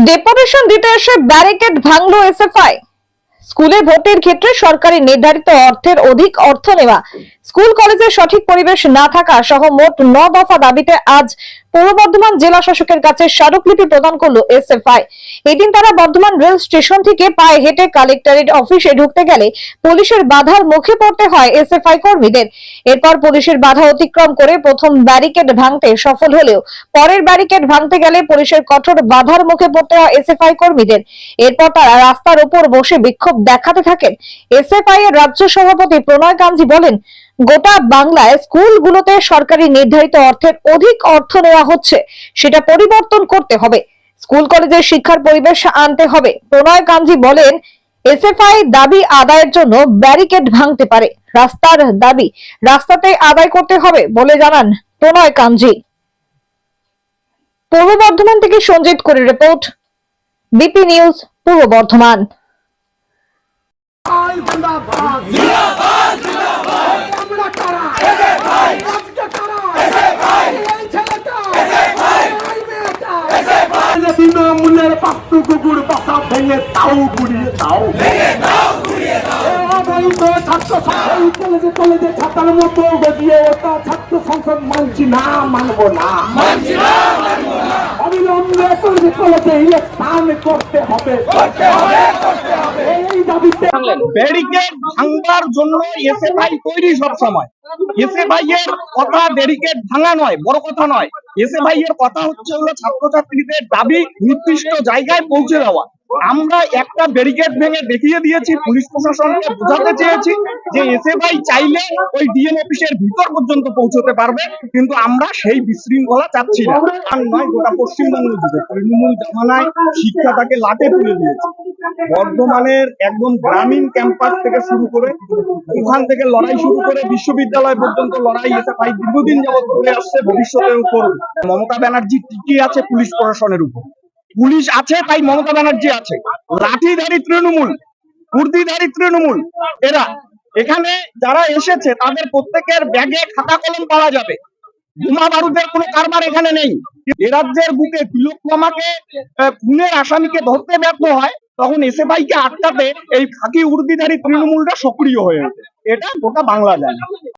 Deputation দিতে এসে barricade ভাঙলো এসএফআই। স্কুলে ভোটের ক্ষেত্রে সরকারি নির্ধারিত অর্থের অধিক অর্থ নেওয়া, স্কুল কলেজে সঠিক পরিবেশ না থাকা সহ মোট 9 দফা দাবিতে আজ পূর্ব বর্ধমান জেলা শাসকের কাছে স্মারকলিপি প্রদান করলো এসএফআই। এদিন তারা বর্ধমান রেল স্টেশন থেকে পায়ে হেঁটে কালেক্টরেট অফিসে ঢুকতে গেলে পুলিশের বাধার মুখে পড়তে হয় এসএফআই কর্মীদের। এরপর পুলিশের বাধা অতিক্রম করে প্রথম ব্যারিকেড ভাঙতে সফল হলেও পরের ব্যারিকেড ভাঙতে গেলে পুলিশের কঠোর বাধার মুখে পড়তে হয় এসএফআই কর্মীদের। এরপর তারা রাস্তার উপর বসে বিক্ষোভ দেখাতে থাকেন। এসএফআই এর রাজ্য সভাপতি প্রণয় কাঞ্জি বলেন, গোটা বাংলায় স্কুলগুলোতে সরকারি নির্ধারিত অর্থের অধিক অর্থ নেওয়া হচ্ছে, সেটা পরিবর্তন করতে হবে। স্কুল কলেজের শিক্ষার পরিবেশ আনতে হবে। প্রণয় কাঞ্জি বলেন, এসএফআই দাবি আদায়ের জন্য ব্যারিকেড ভাঙতে পারে, রাস্তার দাবি রাস্তাতে আদায় করতে হবে বলে জানান প্রণয় কাঞ্জি। পূর্ব বর্ধমান থেকে সঞ্জিত করে রিপোর্ট, বিপি নিউজ পূর্ব বর্ধমান। তৃণমূলের পাত্তু কুকুর বাসা ভেঙে তাও গুড়িয়ে দাও, কলেজে কলেজে ছাতার মতো গজিয়ে ওটা ছাত্র সংসদ মানছি না, মানবো না, অবিলম্বে কলেজে কলেজে ইলেকশন করতে হবে। এই দাবিতে ব্যারিকেড ভাঙবার জন্য এসএফআই তৈরি সব সময়। এসএফআই এর কথা ব্যারিকেড ভাঙা নয়, বড় কথা নয়। এসএফআই এর কথা হচ্ছে হলো ছাত্রছাত্রীদের দাবি নির্দিষ্ট জায়গায় পৌঁছে দেওয়া। আমরা একটা ব্যারিকেড ভেঙে দেখিয়ে দিয়েছি, পুলিশ প্রশাসনকে বোঝাতে চেয়েছি যে এসএফআই চাইলে ওই ডিএম অফিসের ভিতর পর্যন্ত পৌঁছতে পারবে, কিন্তু আমরা সেই বিশৃঙ্খলা চাচ্ছি না। আর নয়, গোটা পশ্চিমবঙ্গ জুড়ে তৃণমূল জামানায় শিক্ষাটাকে লাটে তুলে দিয়েছে। বর্ধমানের একদম গ্রামীণ ক্যাম্পাস থেকে শুরু করে, ওখান থেকে লড়াই শুরু করে বিশ্ববিদ্যালয় পর্যন্ত লড়াই এসএফআই দীর্ঘদিন যাবৎ করে আসছে, ভবিষ্যতেও করবে। মমতা ব্যানার্জি টিকে আছে পুলিশ প্রশাসনের উপর। পুলিশ আছে তাই মমতা ব্যানার্জি আছে। লাঠিধারী তৃণমূল, কুর্দিধারী তৃণমূল, এরা এখানে যারা এসেছে তাদের প্রত্যেকের ব্যাগে খাতা কলম পাওয়া যাবে। বোমা বারুদের কোনো কারবার এখানে নেই। এ রাজ্যের বুকে তিলোত্তমাকে খুনের আসামিকে ধরতে ব্যর্থ হয়, তখন এসএফআই কে আটকাতে এই খাকি উর্দিধারী তৃণমূলটা সক্রিয় হয়ে ওঠে। এটা গোটা বাংলা জানে।